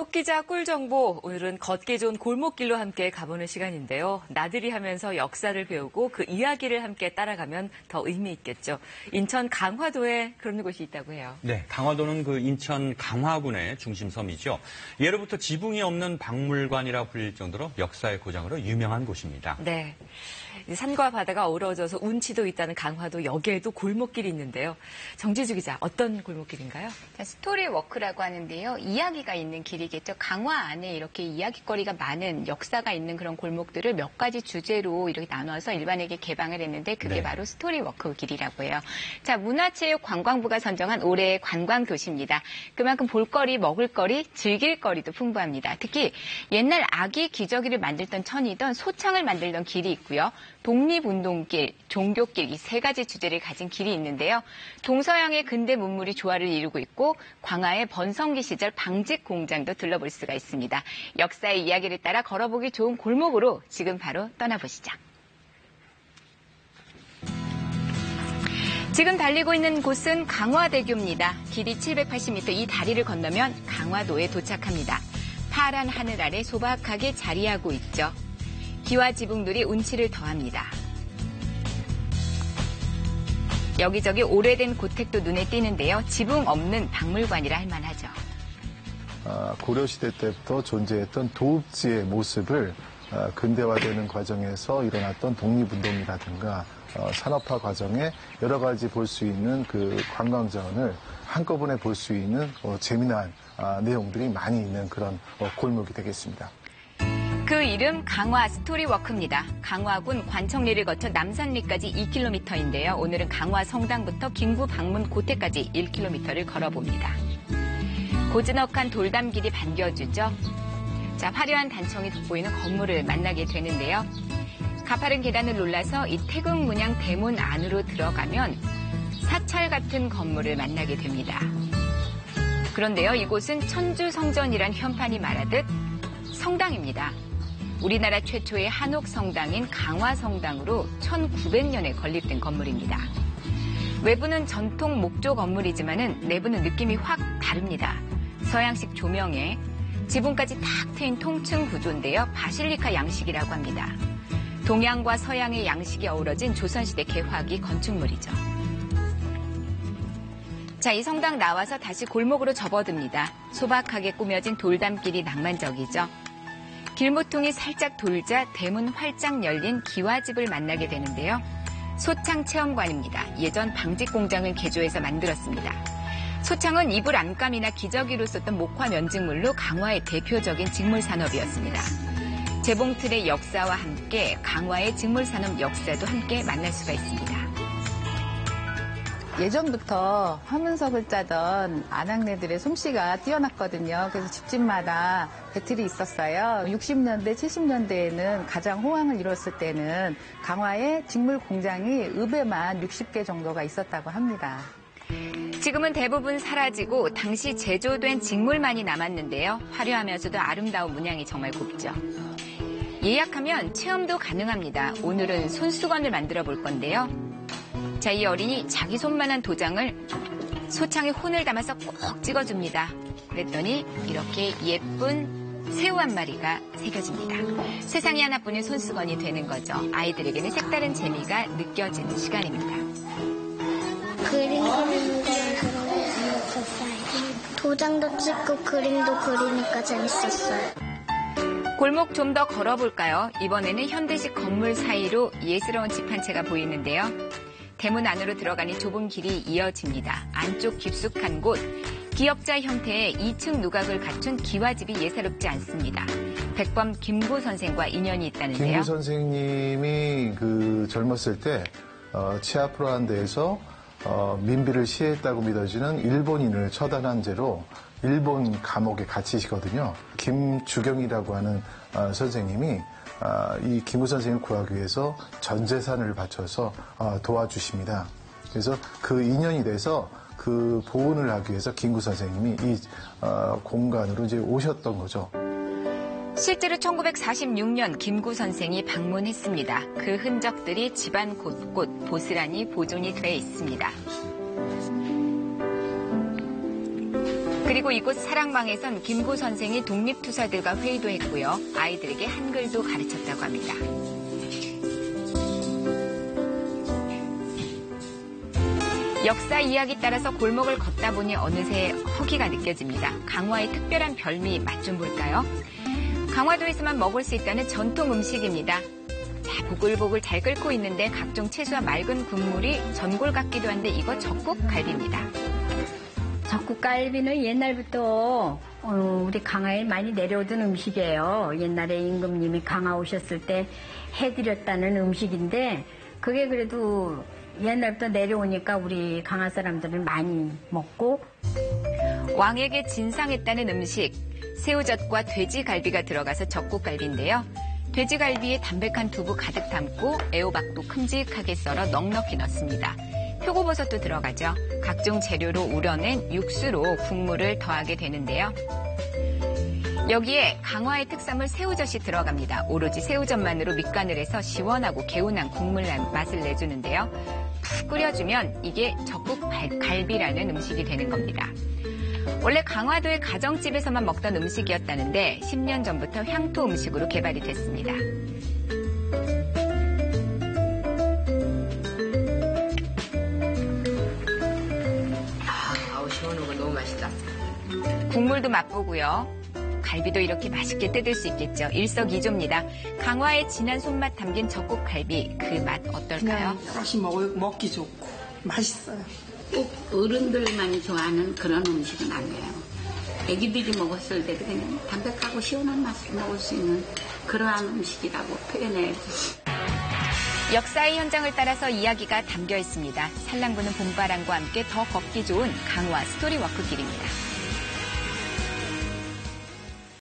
똑기자 꿀정보, 오늘은 걷기 좋은 골목길로 함께 가보는 시간인데요. 나들이 하면서 역사를 배우고 그 이야기를 함께 따라가면 더 의미 있겠죠. 인천 강화도에 그런 곳이 있다고 해요. 네, 강화도는 그 인천 강화군의 중심섬이죠. 예로부터 지붕이 없는 박물관이라 불릴 정도로 역사의 고장으로 유명한 곳입니다. 네. 산과 바다가 어우러져서 운치도 있다는 강화도 여기에도 골목길이 있는데요. 정지주 기자, 어떤 골목길인가요? 스토리워크라고 하는데요. 이야기가 있는 길이겠죠. 강화 안에 이렇게 이야기거리가 많은 역사가 있는 그런 골목들을 몇 가지 주제로 이렇게 나눠서 일반에게 개방을 했는데 그게 바로 스토리워크 길이라고 해요. 자, 문화체육관광부가 선정한 올해의 관광도시입니다. 그만큼 볼거리, 먹을거리, 즐길거리도 풍부합니다. 특히 옛날 아기 기저귀를 만들던 천이던 소창을 만들던 길이 있고요. 독립운동길, 종교길 이 세 가지 주제를 가진 길이 있는데요. 동서양의 근대 문물이 조화를 이루고 있고 광화의 번성기 시절 방직 공장도 둘러볼 수가 있습니다. 역사의 이야기를 따라 걸어보기 좋은 골목으로 지금 바로 떠나보시죠. 지금 달리고 있는 곳은 강화대교입니다. 길이 780m 이 다리를 건너면 강화도에 도착합니다. 파란 하늘 아래 소박하게 자리하고 있죠. 기와 지붕들이 운치를 더합니다. 여기저기 오래된 고택도 눈에 띄는데요. 지붕 없는 박물관이라 할 만하죠. 고려시대 때부터 존재했던 도읍지의 모습을 근대화되는 과정에서 일어났던 독립운동이라든가 산업화 과정에 여러 가지 볼 수 있는 그 관광자원을 한꺼번에 볼 수 있는 재미난 내용들이 많이 있는 그런 골목이 되겠습니다. 그 이름 강화 스토리워크입니다. 강화군 관청리를 거쳐 남산리까지 2km인데요. 오늘은 강화 성당부터 김구 방문 고택까지 1km를 걸어봅니다. 고즈넉한 돌담길이 반겨주죠. 자, 화려한 단청이 돋보이는 건물을 만나게 되는데요. 가파른 계단을 올라서 이 태극 문양 대문 안으로 들어가면 사찰 같은 건물을 만나게 됩니다. 그런데요, 이곳은 천주성전이란 현판이 말하듯 성당입니다. 우리나라 최초의 한옥 성당인 강화성당으로 1900년에 건립된 건물입니다. 외부는 전통 목조 건물이지만은 내부는 느낌이 확 다릅니다. 서양식 조명에 지붕까지 탁 트인 통층 구조인데요. 바실리카 양식이라고 합니다. 동양과 서양의 양식이 어우러진 조선시대 개화기 건축물이죠. 자, 이 성당 나와서 다시 골목으로 접어듭니다. 소박하게 꾸며진 돌담길이 낭만적이죠. 길모퉁이 살짝 돌자 대문 활짝 열린 기와집을 만나게 되는데요. 소창 체험관입니다. 예전 방직 공장을 개조해서 만들었습니다. 소창은 이불 안감이나 기저귀로 썼던 목화 면직물로 강화의 대표적인 직물 산업이었습니다. 재봉틀의 역사와 함께 강화의 직물 산업 역사도 함께 만날 수가 있습니다. 예전부터 화문석을 짜던 아낙네들의 솜씨가 뛰어났거든요. 그래서 집집마다 배틀이 있었어요. 60년대, 70년대에는 가장 호황을 이뤘을 때는 강화에 직물 공장이 읍에만 60개 정도가 있었다고 합니다. 지금은 대부분 사라지고 당시 제조된 직물만이 남았는데요. 화려하면서도 아름다운 문양이 정말 곱죠. 예약하면 체험도 가능합니다. 오늘은 손수건을 만들어 볼 건데요. 자, 이 어린이 자기 손만한 도장을 소창에 혼을 담아서 꼭 찍어줍니다. 그랬더니 이렇게 예쁜 새우 한 마리가 새겨집니다. 세상에 하나뿐인 손수건이 되는 거죠. 아이들에게는 색다른 재미가 느껴지는 시간입니다. 그림 그리는 게 재밌었어요. 도장도 찍고 그림도 그리니까 재밌었어요. 골목 좀 더 걸어볼까요? 이번에는 현대식 건물 사이로 예스러운 집 한 채가 보이는데요. 대문 안으로 들어가니 좁은 길이 이어집니다. 안쪽 깊숙한 곳, 기역자 형태의 2층 누각을 갖춘 기와집이 예사롭지 않습니다. 백범 김구 선생과 인연이 있다는데요. 김구 선생님이 젊었을 때 치아프로한 데에서 민비를 시해했다고 믿어지는 일본인을 처단한 죄로 일본 감옥에 갇히시거든요. 김주경이라고 하는 선생님이 이 김구 선생님을 구하기 위해서 전 재산을 바쳐서 도와주십니다. 그래서 그 인연이 돼서 그 보훈을 하기 위해서 김구 선생님이 이 공간으로 이제 오셨던 거죠. 실제로 1946년 김구 선생이 방문했습니다. 그 흔적들이 집안 곳곳 보스란히 보존이 돼 있습니다. 그리고 이곳 사랑방에선 김구 선생이 독립투사들과 회의도 했고요. 아이들에게 한글도 가르쳤다고 합니다. 역사 이야기 따라서 골목을 걷다 보니 어느새 허기가 느껴집니다. 강화의 특별한 별미 맛 좀 볼까요? 강화도에서만 먹을 수 있다는 전통 음식입니다. 자, 보글보글 잘 끓고 있는데 각종 채소와 맑은 국물이 전골 같기도 한데 이거 적국갈비입니다. 적국갈비는 옛날부터 우리 강화에 많이 내려오던 음식이에요. 옛날에 임금님이 강화 오셨을 때 해드렸다는 음식인데 그게 그래도 옛날부터 내려오니까 우리 강화 사람들은 많이 먹고. 왕에게 진상했다는 음식, 새우젓과 돼지갈비가 들어가서 적국갈비인데요. 돼지갈비에 담백한 두부 가득 담고 애호박도 큼직하게 썰어 넉넉히 넣습니다. 표고버섯도 들어가죠. 각종 재료로 우려낸 육수로 국물을 더하게 되는데요. 여기에 강화의 특산물 새우젓이 들어갑니다. 오로지 새우젓만으로 밑간을 해서 시원하고 개운한 국물 맛을 내주는데요. 푹 끓여주면 이게 적국갈비라는 음식이 되는 겁니다. 원래 강화도의 가정집에서만 먹던 음식이었다는데 10년 전부터 향토 음식으로 개발이 됐습니다. 시원하고 너무 맛있다. 국물도 맛보고요. 갈비도 이렇게 맛있게 뜯을 수 있겠죠. 일석이조입니다. 강화의 진한 손맛 담긴 적국갈비, 그 맛 어떨까요? 여럿이 먹기 좋고 맛있어요. 꼭 어른들만이 좋아하는 그런 음식은 아니에요. 애기들이 먹었을 때도 그냥 담백하고 시원한 맛을 먹을 수 있는 그러한 음식이라고 표현해요. 역사의 현장을 따라서 이야기가 담겨 있습니다. 살랑부는 봄바람과 함께 더 걷기 좋은 강화 스토리워크 길입니다.